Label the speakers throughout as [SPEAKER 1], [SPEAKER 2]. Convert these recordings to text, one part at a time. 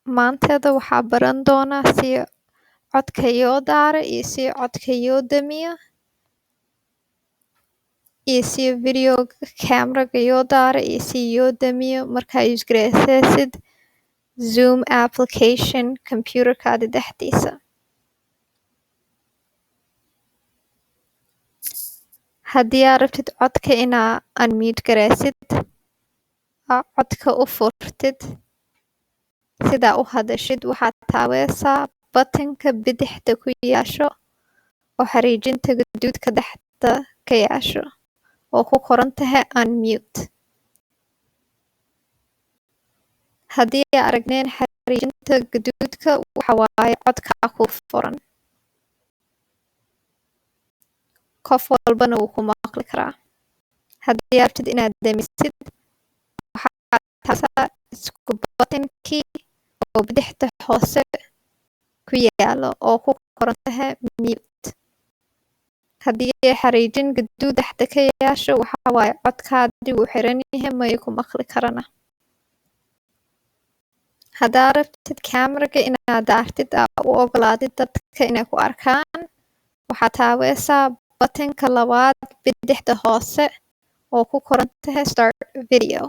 [SPEAKER 1] Maanteeda waxaa baran doonaa sida codka loo daaro iyo sida codka loo damiyo iyo sida videoga camera-ga loo daaro iyo sida loo damiyo markaa use gareysaneysid Zoom application computer-kaada dhexdiisa. Haddii aad rabtid codka inaa unmute gareysid aa codka u furtid sidaa u hadashid waxaad taabeysaa button-ka bidixda ku yaasho oo xariijinta gaduudka dhexda ka yaasho oo ku qoran tahay unmute. Haddii aa aragneen xariijinta gaduudka waxa waaye codkaa kuu furan. Qof walbana wuu ku maqli karaa. Haddii aad rabtid inaad damisid waxaad taabtaa isku button-kii oo bidixda hoose ku yaalo oo ku qoran tahay mute. Haddii ay xariijin gaduud dhexda ka yaasho waxa waaye codkaadii wuu xiran yahay ma ay ku maqli karana. Haddaad rabtid camera-ga inaad daartid aa u ogolaatid dadka inay ku arkaan waxaad taabeysaa button-ka labaad bidixda hoose oo ku qoran tahay start video.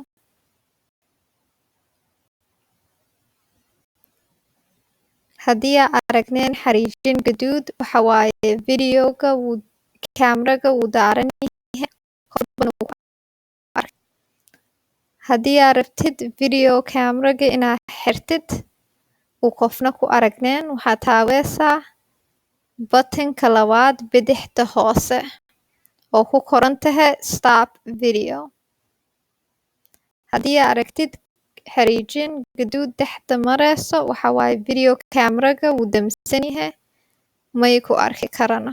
[SPEAKER 1] Haddii aa aragneen xariijin gaduud waxa waaye videoga camera-ga wuu daaran yahay qof walbana wuu ku arki. Haddii aad rabtid video camera-ga inaad xirtid uu qofna ku aragneen waxaad taabeysaa button-ka labaad bidixda hoose oo ku qoran tahay stop video. Haddii aad aragtid xariijin gaduud dhexda mareyso waxa waaye video camera-ga wuu damsan yahay ma ay ku arki karana.